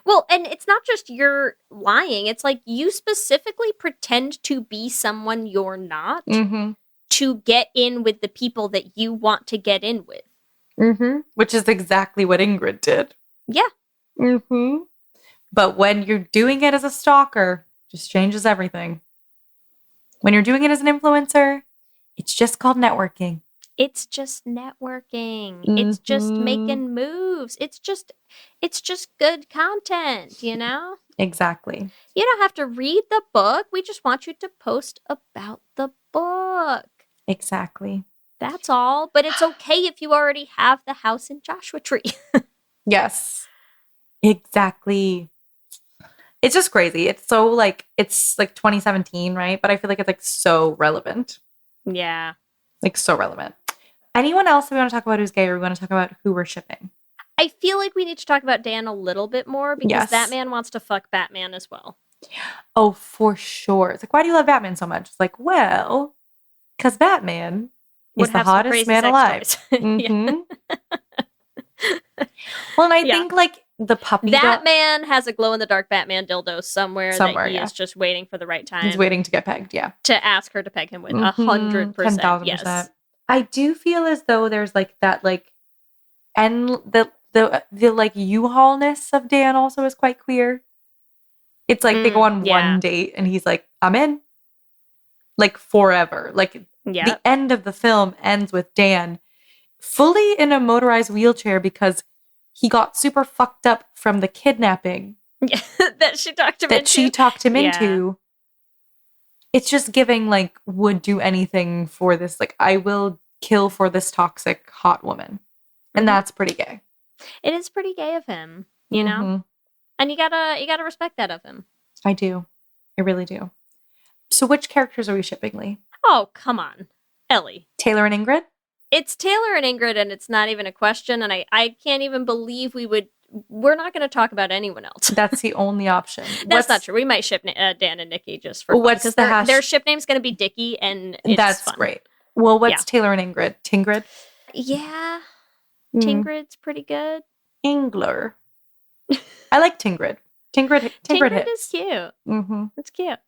Well, and it's not just you're lying. It's like you specifically pretend to be someone you're not to get in with the people that you want to get in with. Which is exactly what Ingrid did. Yeah. But when you're doing it as a stalker, it just changes everything. When you're doing it as an influencer, it's just called networking. It's just networking. It's just making moves. It's just good content, Exactly. You don't have to read the book. We just want you to post about the book. Exactly. That's all. But it's okay if you already have the house in Joshua Tree. Yes. Exactly. It's just crazy. It's like 2017, right? But I feel like it's like so relevant. Yeah. Like so relevant. Anyone else we want to talk about who's gay, or we want to talk about who we're shipping? I feel like we need to talk about Dan a little bit more because that man wants to fuck Batman as well. Oh, for sure. It's like, why do you love Batman so much? It's like, well, because Batman is the hottest man alive. Well, and I Yeah. think like the puppy That man has a glow-in-the-dark Batman dildo somewhere Somewhere, that he yeah. is just waiting for the right time he's waiting to get pegged. Yeah. to ask her to peg him with. Mhm, 100%. 10,000%. Yes. I do feel as though there's like that like and the like U-Haul-ness of Dan also is quite queer. It's like they go on yeah. one date and he's like, I'm in. Like forever. Like Yeah. the end of the film ends with Dan fully in a motorized wheelchair because he got super fucked up from the kidnapping Yeah. that she talked him that into. she talked him Yeah. into. It's just giving like would do anything for this. Like I will kill for this toxic hot woman. And that's pretty gay. It is pretty gay of him, you know? Mhm. And you gotta respect that of him. I do. I really do. So which characters are we shipping, Leigh? Oh, come on. Ellie. Taylor and Ingrid? It's Taylor and Ingrid, and it's not even a question, and I can't even believe we're not going to talk about anyone else. That's the only option. That's not true. We might ship Dan and Nikki just for fun. What's Because the their ship name's going to be Dickie, and it's That's fun. great. Well, what's Yeah. Taylor and Ingrid? Tingrid? Yeah. Mm. Tingrid's pretty good. Ingler. I like Tingrid. Tingrid Tingrid hits. is cute. Mm-hmm. It's cute.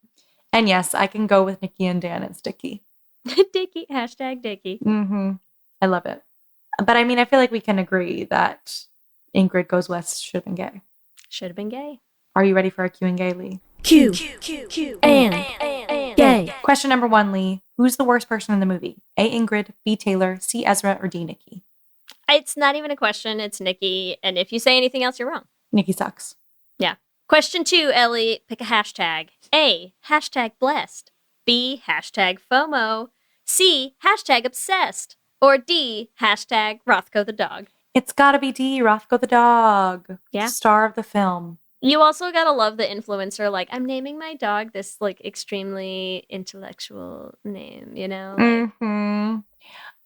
And yes, I can go with Nikki and Dan and Sticky. Dickie. Hashtag Dickie. Mm-hmm. I love it. But I mean, I feel like we can agree that Ingrid Goes West should have been gay. Should have been gay. Are you ready for a Q and gay, Leigh? Q and gay. Question number 1, Leigh. Who's the worst person in the movie? A. Ingrid, B. Taylor, C. Ezra, or D. Nikki? It's not even a question. It's Nikki. And if you say anything else, you're wrong. Nikki sucks. Yeah. Question 2, Ellie. Pick a hashtag. A. Hashtag blessed. B. Hashtag FOMO. C. Hashtag obsessed. Or D. Hashtag Rothko the dog. It's gotta be D. Rothko the dog. Yeah. Star of the film. You also gotta love the influencer, like, I'm naming my dog this, like, extremely intellectual name, you know? Like, Mm-hmm.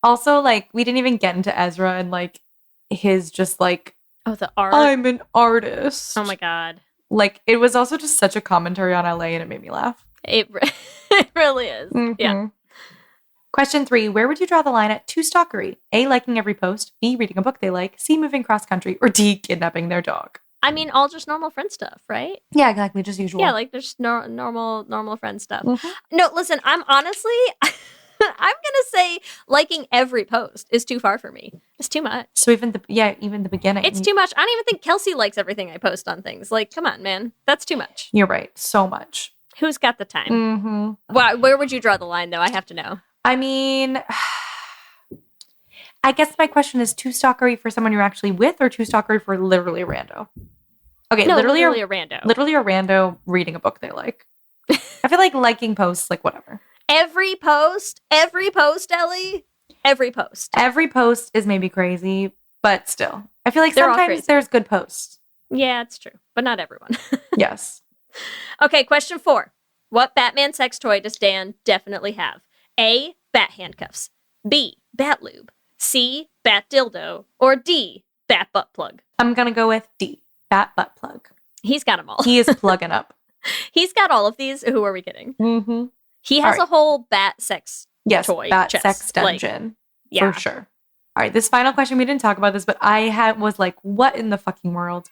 Also, like, we didn't even get into Ezra and, like, his just, like, oh, the art. I'm an artist. Oh my god. Like, it was also just such a commentary on LA and it made me laugh. It really is. Yeah. Mhm. Question 3. Where would you draw the line at 2 stalkery? A. Liking every post. B. Reading a book they like. C. Moving cross country. Or D. Kidnapping their dog. I mean, all just normal friend stuff, right? Yeah, exactly. Just usual. Yeah, like there's normal friend stuff. Mhm. No, listen, I'm honestly, I'm gonna say liking every post is too far for me. It's too much. So even the beginning. It's too much. I don't even think Kelsey likes everything I post on things. Like, come on, man, that's too much. You're right. So much. Who's got the time? Mm-hmm. Where would you draw the line, though? I have to know. I mean, I guess my question is 2 stalkery for someone you're actually with or 2 stalkery for literally a rando? Okay, No, literally a rando. Literally a rando reading a book they like. I feel like liking posts, like whatever. Every post, Ellie, every post. Every post is maybe crazy, but still. I feel like They're all sometimes crazy. there's good posts. Yeah, it's true, but not everyone. Yes. Okay, question 4. What Batman sex toy does Dan definitely have? A. Bat handcuffs. B. Bat lube. C. Bat dildo. Or D. Bat butt plug. I'm going to go with D. Bat butt plug. He's got them all. He is plugging up. He's got all of these. Who are we kidding? Mm-hmm. He has All right. a whole bat sex Yes, toy bat chest. sex Like, dungeon. yeah. For sure. All right, this final question, we didn't talk about this, but I was like, what in the fucking world?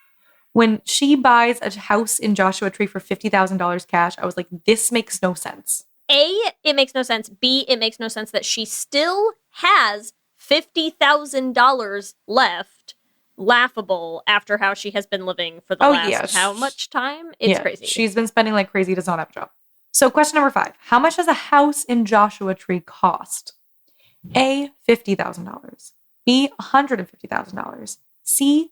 When she buys a house in Joshua Tree for $50,000 cash, I was like, this makes no sense. A, it makes no sense. B, it makes no sense that she still has $50,000 left. Laughable after how she has been living for the last how much time? It's crazy. She's been spending like crazy, does not have a job. So question number 5. How much does a house in Joshua Tree cost? A, $50,000. B, $150,000. C,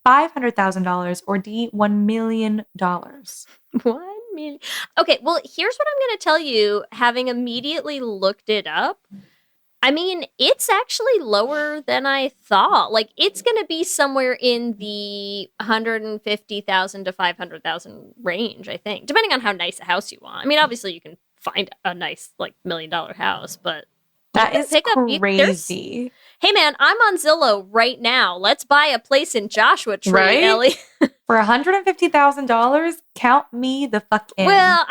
$500,000. Or D, $1 million. 1 million. Okay, well, here's what I'm going to tell you, having immediately looked it up. I mean, it's actually lower than I thought. Like, it's going to be somewhere in the 150,000 to 500,000 range, I think, depending on how nice a house you want. I mean, obviously, you can find a nice, like, $1 million house, but That is there's- crazy. Hey, man, I'm on Zillow right now. Let's buy a place in Joshua Tree, Right? Ellie. For $150,000, count me the fuck in. Well,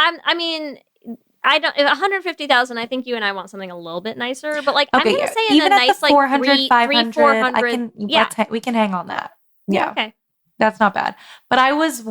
I don't. 150,000. I think you and I want something a little bit nicer, but like I'm gonna say in even a at nice the like 400, 300, 500, 400. I can, Yeah, we can hang on that. Yeah. Okay. That's not bad. But I was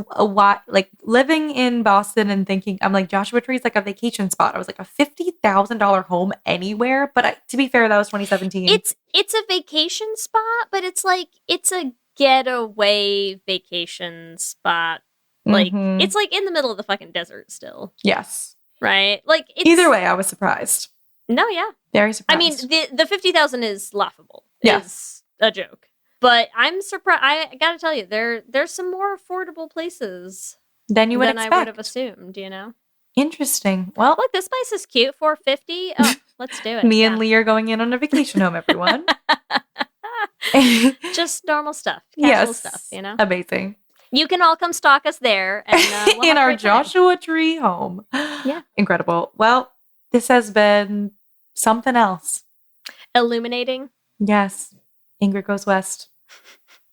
living in Boston and thinking, I'm like, Joshua Tree is like a vacation spot. I was like, a $50,000 home anywhere. But to be fair, that was 2017. It's a vacation spot, but it's like, it's a getaway vacation spot. Like, it's like in the middle of the fucking desert still. Yes. Right? Like, either way, I was surprised. No, yeah. Very surprised. I mean, the 50,000 is laughable. Yeah. It's a joke. But I'm surprised. I gotta tell you, there's some more affordable places than you would expect. I would have assumed. You know. Interesting. Well, look, this place is cute. $450. Oh, let's do it. Me and Leigh are going in on a vacation home. Everyone. Just normal stuff, casual stuff. You know. Amazing. You can all come stalk us there and we'll in our Joshua Tree home. Yeah. Incredible. Well, this has been something else. Illuminating. Yes. Ingrid Goes West.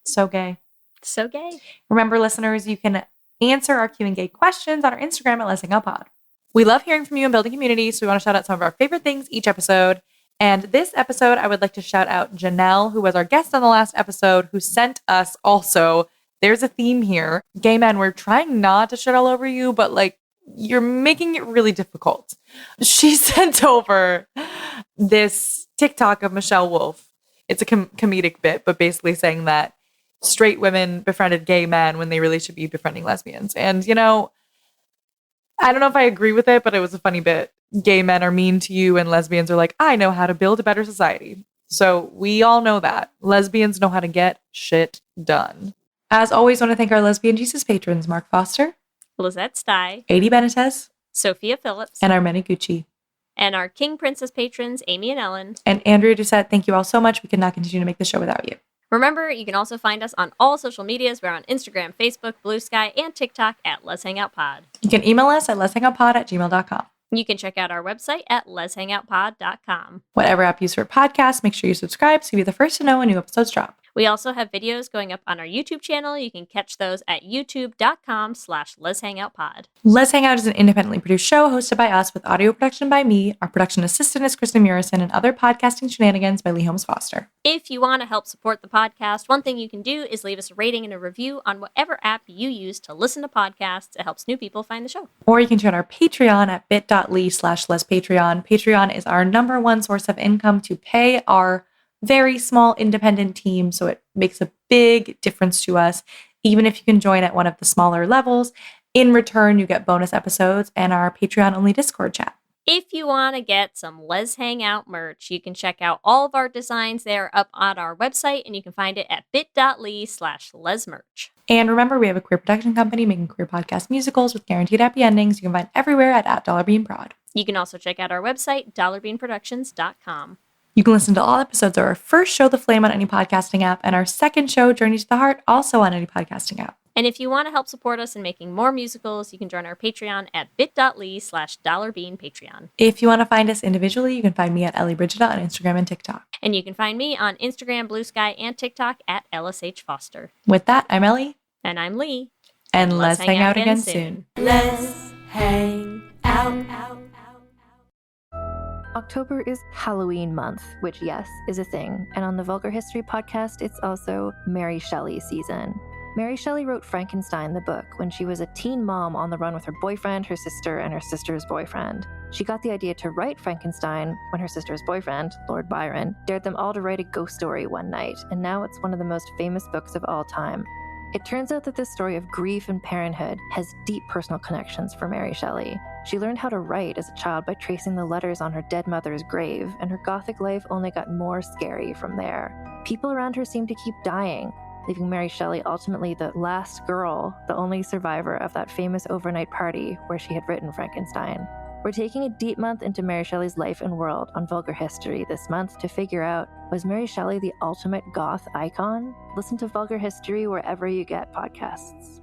So gay. So gay. Remember, listeners, you can answer our Q&A questions on our Instagram at Lez Hang Out Pod. We love hearing from you and building community, so we want to shout out some of our favorite things each episode. And this episode, I would like to shout out Janelle, who was our guest on the last episode, who sent us also, there's a theme here. Gay men, we're trying not to shit all over you, but like, you're making it really difficult. She sent over this TikTok of Michelle Wolf. It's a comedic bit, but basically saying that straight women befriended gay men when they really should be befriending lesbians. And, you know, I don't know if I agree with it, but it was a funny bit. Gay men are mean to you and lesbians are like, I know how to build a better society. So we all know that. Lesbians know how to get shit done. As always, I want to thank our Lesbian Jesus patrons, Mark Foster, Lizette Stye, Adi Benitez, Sophia Phillips, and our many Gucci. And our King Princess patrons, Amy and Ellen. And Andrea Doucette, thank you all so much. We could not continue to make the show without you. Remember, you can also find us on all social medias. We're on Instagram, Facebook, Blue Sky, and TikTok at Lez Hang Out Pod. You can email us at lezhangoutpod@gmail.com. You can check out our website at lezhangoutpod.com. Whatever app you use for podcasts, make sure you subscribe so you'll be the first to know when new episodes drop. We also have videos going up on our YouTube channel. You can catch those at youtube.com/lezhangoutpod. Lez Hang Out is an independently produced show hosted by us with audio production by me. Our production assistant is Kristen Murison, and other podcasting shenanigans by Leigh Holmes Foster. If you want to help support the podcast, one thing you can do is leave us a rating and a review on whatever app you use to listen to podcasts. It helps new people find the show. Or you can join our Patreon at bit.ly/lezpatreon. Patreon is our #1 source of income to pay our very small independent team, so it makes a big difference to us. Even if you can join at one of the smaller levels, in return you get bonus episodes and our Patreon only Discord chat. If you want to get some Lez Hang Out merch, you can check out all of our designs there up on our website, and you can find it at bit.ly/lezmerch. And remember, we have a queer production company making queer podcast musicals with guaranteed happy endings. You can find everywhere at $$beanprod. You can also check out our website, $beanproductions.com. You can listen to all episodes of our first show, The Flame, on any podcasting app, and our second show, Journey to the Heart, also on any podcasting app. And if you want to help support us in making more musicals, you can join our Patreon at bit.ly/$beanpatreon. If you want to find us individually, you can find me at Ellie Brigida on Instagram and TikTok. And you can find me on Instagram, Blue Sky, and TikTok at LSH Foster. With that, I'm Ellie. And I'm Leigh. And let's hang out again soon. Let's hang out. October is Halloween month, which, yes, is a thing. And on the Vulgar History podcast, it's also Mary Shelley season. Mary Shelley wrote Frankenstein, the book, when she was a teen mom on the run with her boyfriend, her sister, and her sister's boyfriend. She got the idea to write Frankenstein when her sister's boyfriend, Lord Byron, dared them all to write a ghost story one night, and now it's one of the most famous books of all time. It turns out that this story of grief and parenthood has deep personal connections for Mary Shelley. She learned how to write as a child by tracing the letters on her dead mother's grave, and her gothic life only got more scary from there. People around her seemed to keep dying, leaving Mary Shelley ultimately the last girl, the only survivor of that famous overnight party where she had written Frankenstein. We're taking a deep month into Mary Shelley's life and world on Vulgar History this month to figure out, was Mary Shelley the ultimate goth icon? Listen to Vulgar History wherever you get podcasts.